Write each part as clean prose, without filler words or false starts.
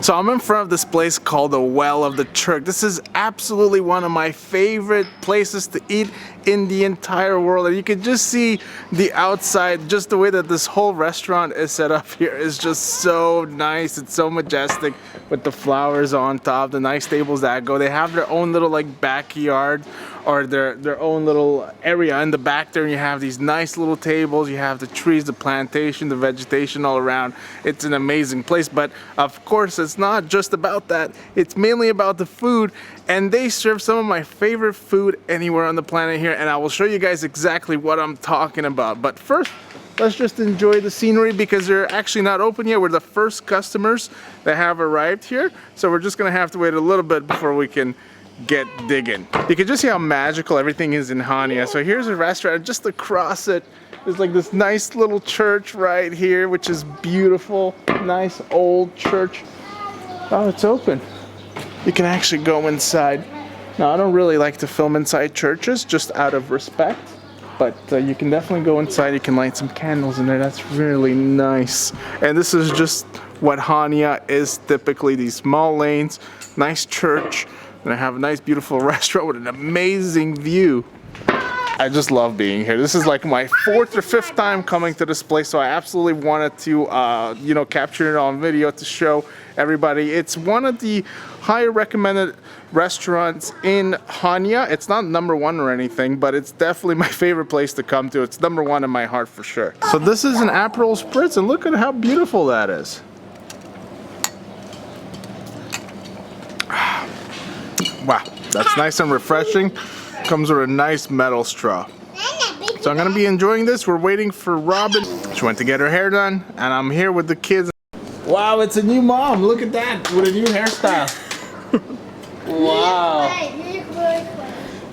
So I'm in front of this place called the Well of the Turk. This is absolutely one of my favorite places to eat in the entire world. And you can just see the outside, just the way that this whole restaurant is set up here is just so nice. It's so majestic with the flowers on top, the nice tables that go. They have their own little like backyard or their own little area in the back there, and you have these nice little tables. You have the trees, the plantation, the vegetation all around. It's an amazing place, but of course it's not just about that. It's mainly about the food, and they serve some of my favorite food anywhere on the planet here, and I will show you guys exactly what I'm talking about. But first, let's just enjoy the scenery because they're actually not open yet. We're the first customers that have arrived here, so we're just gonna have to wait a little bit before we can get digging. You can just see how magical everything is in Chania. So here's a restaurant, just across it there's like this nice little church right here, which is beautiful. Nice old church. Oh, it's open. You can actually go inside. Now, I don't really like to film inside churches, just out of respect, but you can definitely go inside. You can light some candles in there. That's really nice. And this is just what Chania is typically, these small lanes, nice church, and I have a nice beautiful restaurant with an amazing view. I just love being here. This is like my 4th or 5th time coming to this place, so I absolutely wanted to you know, capture it on video to show everybody. It's one of the higher recommended restaurants in Chania. It's not #1 or anything, but it's definitely my favorite place to come to. It's #1 in my heart for sure. So this is an Aperol Spritz, and look at how beautiful that is. Wow, that's nice and refreshing. Comes with a nice metal straw. So I'm gonna be enjoying this. We're waiting for Robyn. She went to get her hair done, and I'm here with the kids. Wow, it's a new mom. Look at that, with a new hairstyle. Wow.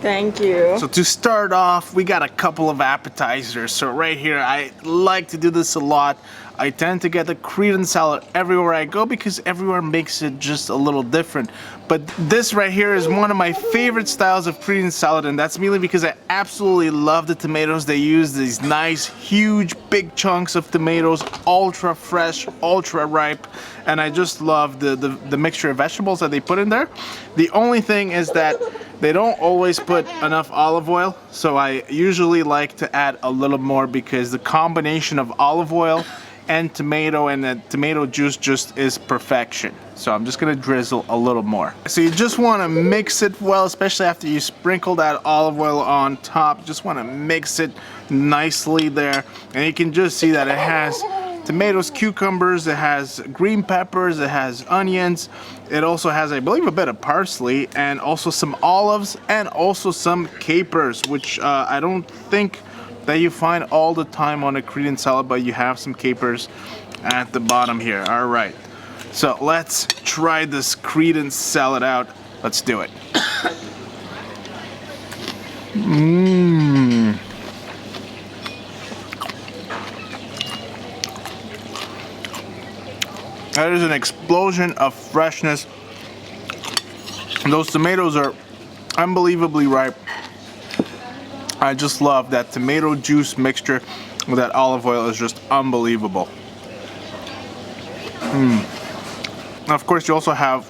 Thank you. So to start off, we got a couple of appetizers. So right here, I like to do this a lot. I tend to get the Cretan salad everywhere I go because everywhere makes it just a little different. But this right here is one of my favorite styles of Cretan salad, and that's mainly because I absolutely love the tomatoes. They use these nice, huge, big chunks of tomatoes, ultra fresh, ultra ripe, and I just love the mixture of vegetables that they put in there. The only thing is that they don't always put enough olive oil, so I usually like to add a little more because the combination of olive oil and tomato and the tomato juice just is perfection. So I'm just gonna drizzle a little more. So you just wanna mix it well, especially after you sprinkle that olive oil on top. Just wanna mix it nicely there. And you can just see that it has tomatoes, cucumbers, it has green peppers, it has onions. It also has, I believe, a bit of parsley and also some olives and also some capers, which I don't think that you find all the time on a Cretan salad, but you have some capers at the bottom here. All right, so let's try this Cretan salad out. Let's do it. Mmm. That is an explosion of freshness. Those tomatoes are unbelievably ripe. I just love that tomato juice mixture with that olive oil is just unbelievable. Of course, you also have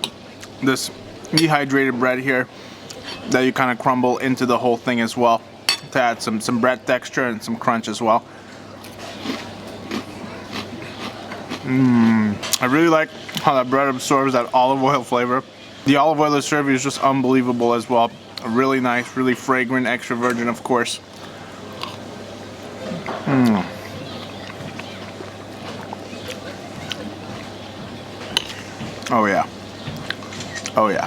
this dehydrated bread here that you kind of crumble into the whole thing as well to add some bread texture and some crunch as well. I really like how that bread absorbs that olive oil flavor. The olive oil they serve you is just unbelievable as well. Really nice, really fragrant, extra virgin, of course. Oh yeah. Oh yeah.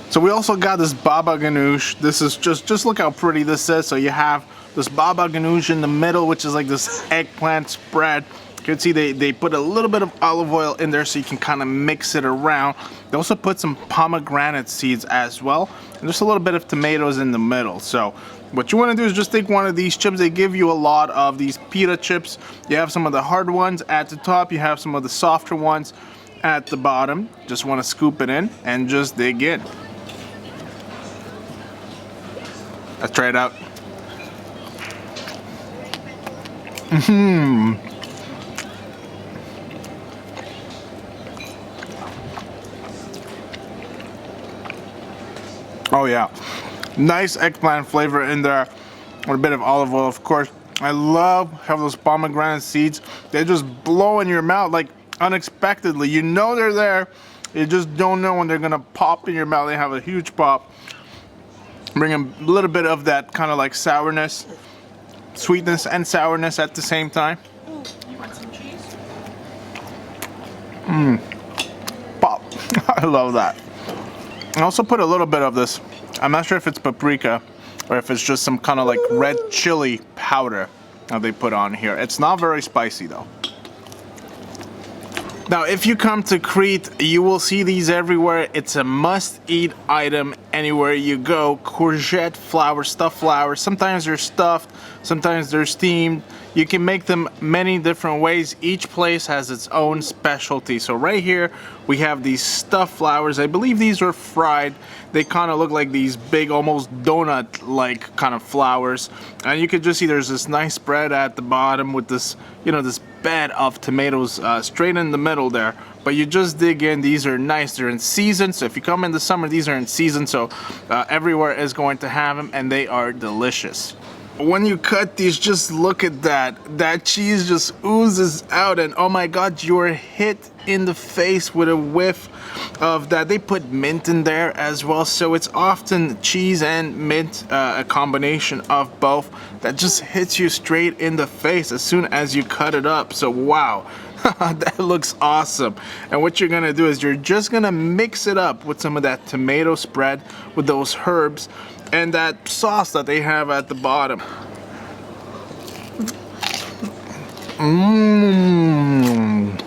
So we also got this baba ganoush. This is just look how pretty this is. So you have this baba ganoush in the middle, which is like this eggplant spread. You can see they put a little bit of olive oil in there so you can kind of mix it around. They also put some pomegranate seeds as well, and just a little bit of tomatoes in the middle. So what you want to do is just take one of these chips. They give you a lot of these pita chips. You have some of the hard ones at the top, you have some of the softer ones at the bottom. Just want to scoop it in and just dig in. Let's try it out. Oh yeah, nice eggplant flavor in there, with a bit of olive oil, of course. I love how those pomegranate seeds, they just blow in your mouth like unexpectedly. You know they're there, you just don't know when they're gonna pop in your mouth. They have a huge pop, bring a little bit of that kind of like sourness, sweetness and sourness at the same time. You want some cheese? Pop. I love that. I also put a little bit of this, I'm not sure if it's paprika or if it's just some kind of like red chili powder that they put on here. It's not very spicy though. Now, if you come to Crete, you will see these everywhere. It's a must-eat item anywhere you go. Courgette flour, stuffed flowers. Sometimes they're stuffed, sometimes they're steamed. You can make them many different ways. Each place has its own specialty. So right here, we have these stuffed flowers. I believe these are fried. They kind of look like these big, almost donut-like kind of flowers. And you can just see there's this nice spread at the bottom with this, you know, this bed of tomatoes straight in the middle there. But you just dig in. These are nice. They're in season. So if you come in the summer, these are in season. So everywhere is going to have them, and they are delicious. When you cut these, just look at that. That cheese just oozes out, and oh my God, you're hit in the face with a whiff of that. They put mint in there as well, so it's often cheese and mint, a combination of both that just hits you straight in the face as soon as you cut it up. So wow. That looks awesome. And what you're gonna do is you're just gonna mix it up with some of that tomato spread with those herbs and that sauce that they have at the bottom. Mmm.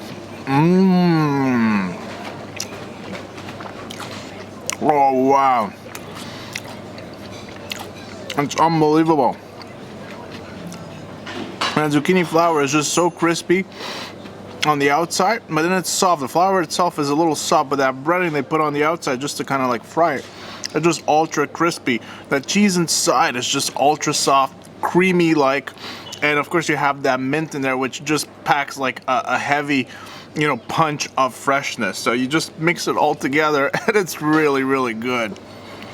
Mmm. Oh wow. It's unbelievable. And the zucchini flour is just so crispy on the outside, but then it's soft. The flour itself is a little soft, but that breading they put on the outside just to kind of like fry it, it's just ultra crispy. That cheese inside is just ultra soft, creamy like, and of course you have that mint in there, which just packs like a heavy, you know, punch of freshness. So you just mix it all together, and it's really, really good.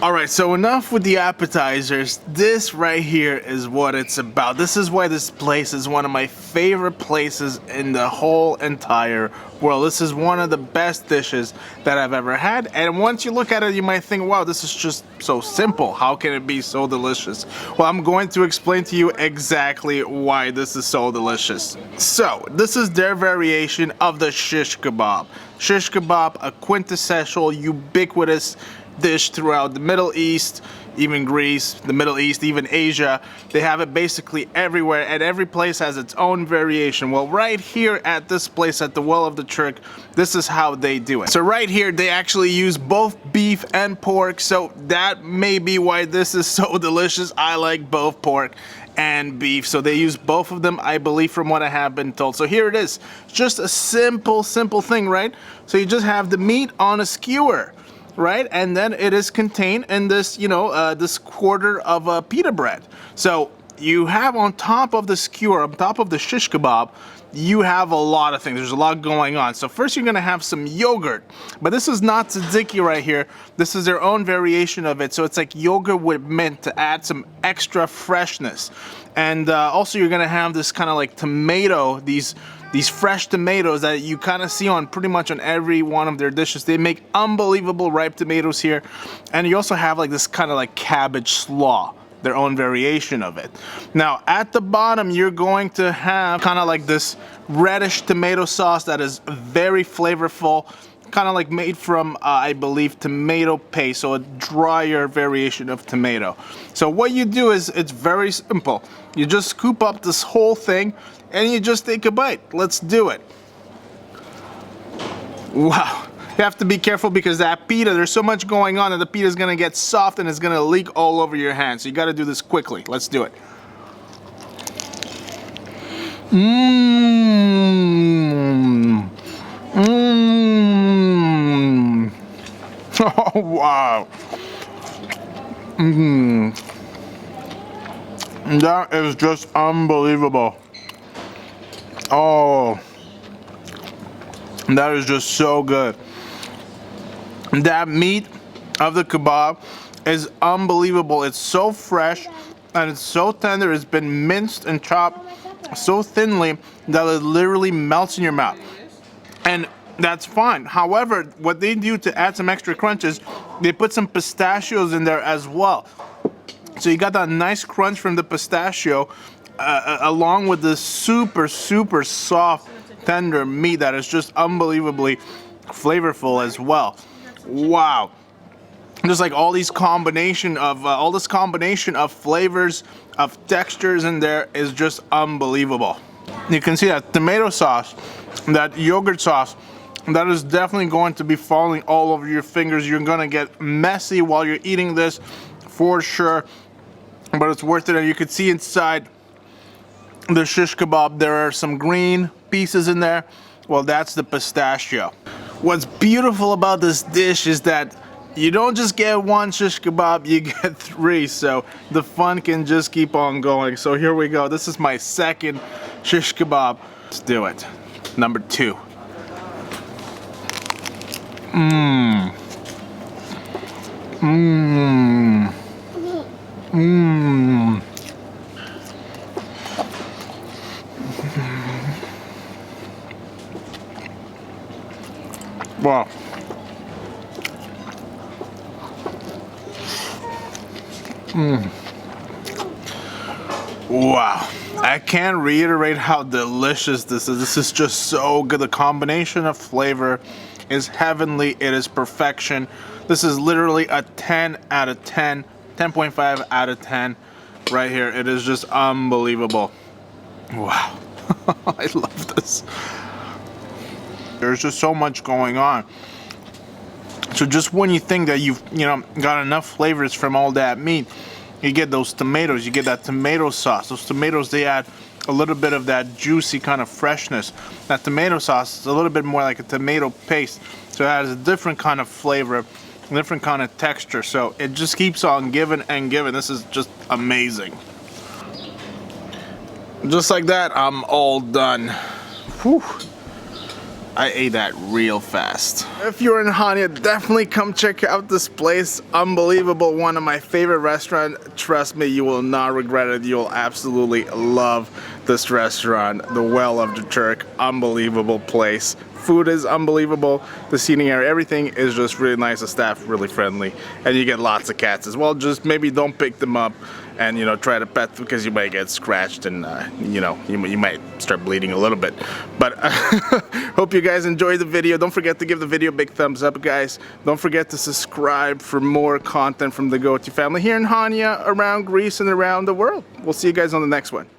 All right, so enough with the appetizers. This right here is what it's about. This is why this place is one of my favorite places in the whole entire world. This is one of the best dishes that I've ever had. And once you look at it, you might think, wow, this is just so simple. How can it be so delicious? Well, I'm going to explain to you exactly why this is so delicious. So, this is their variation of the shish kebab. Shish kebab, a quintessential, ubiquitous dish throughout the Middle East, even Greece, the Middle East, even Asia. They have it basically everywhere, and every place has its own variation. Well, right here at this place at the Well of the Turk, this is how they do it. So right here, they actually use both beef and pork, so that may be why this is so delicious. I like both pork and beef, so they use both of them, I believe, from what I have been told. So here it is, just a simple thing, right? So you just have the meat on a skewer, right? And then it is contained in this, you know, this quarter of pita bread. So you have on top of the skewer, on top of the shish kebab, you have a lot of things. There's a lot going on. So first you're gonna have some yogurt, but this is not tzatziki right here. This is their own variation of it. So it's like yogurt with mint to add some extra freshness. And also you're gonna have this kind of like tomato, these fresh tomatoes that you kind of see on pretty much on every one of their dishes. They make unbelievable ripe tomatoes here. And you also have like this kind of like cabbage slaw, their own variation of it. Now at the bottom you're going to have kind of like this reddish tomato sauce that is very flavorful, kind of like made from I believe tomato paste, so a drier variation of tomato. So what you do is, it's very simple. You just scoop up this whole thing and you just take a bite. Let's do it. Wow. You have to be careful because that pita, there's so much going on that the pita is gonna get soft and it's gonna leak all over your hands. So you gotta do this quickly. Let's do it. Mmm. Mmm. Oh, wow. Mmm. That is just unbelievable. Oh, that is just so good. That meat of the kebab is unbelievable. It's so fresh and it's so tender. It's been minced and chopped so thinly that it literally melts in your mouth. And that's fine. However, what they do to add some extra crunch is they put some pistachios in there as well. So you got that nice crunch from the pistachio along with this super, super soft, tender meat that is just unbelievably flavorful as well. Wow. Just like all this combination of flavors, of textures in there is just unbelievable. You can see that tomato sauce, that yogurt sauce, that is definitely going to be falling all over your fingers. You're gonna get messy while you're eating this for sure, but it's worth it. And you can see inside the shish kebab there are some green pieces in there. Well, that's the pistachio. What's beautiful about this dish is that you don't just get one shish kebab, you get 3, so the fun can just keep on going. So here we go. This is my second shish kebab. Let's do it. Number 2. Mmm. Mmm. Mmm. Wow. Wow. I can't reiterate how delicious this is. This is just so good. The combination of flavor is heavenly. It is perfection. This is literally a 10 out of 10, 10.5 out of 10 right here. It is just unbelievable. Wow. I love this. There's just so much going on. So just when you think that you've got enough flavors from all that meat, you get those tomatoes, you get that tomato sauce. Those tomatoes, they add a little bit of that juicy kind of freshness. That tomato sauce is a little bit more like a tomato paste, so it has a different kind of flavor, a different kind of texture. So it just keeps on giving and giving. This is just amazing. Just like that, I'm all done. Whew. I ate that real fast. If you're in Chania, definitely come check out this place. Unbelievable, one of my favorite restaurants. Trust me, you will not regret it. You'll absolutely love this restaurant, the Well of the Turk. Unbelievable place. Food is unbelievable. The seating area, everything is just really nice. The staff really friendly, and you get lots of cats as well. Just maybe don't pick them up and try to pet them because you might get scratched and you might start bleeding a little bit. But hope you guys enjoyed the video. Don't forget to give the video a big thumbs up, guys. Don't forget to subscribe for more content from the Goatee family here in Chania, around Greece, and around the world. We'll see you guys on the next one.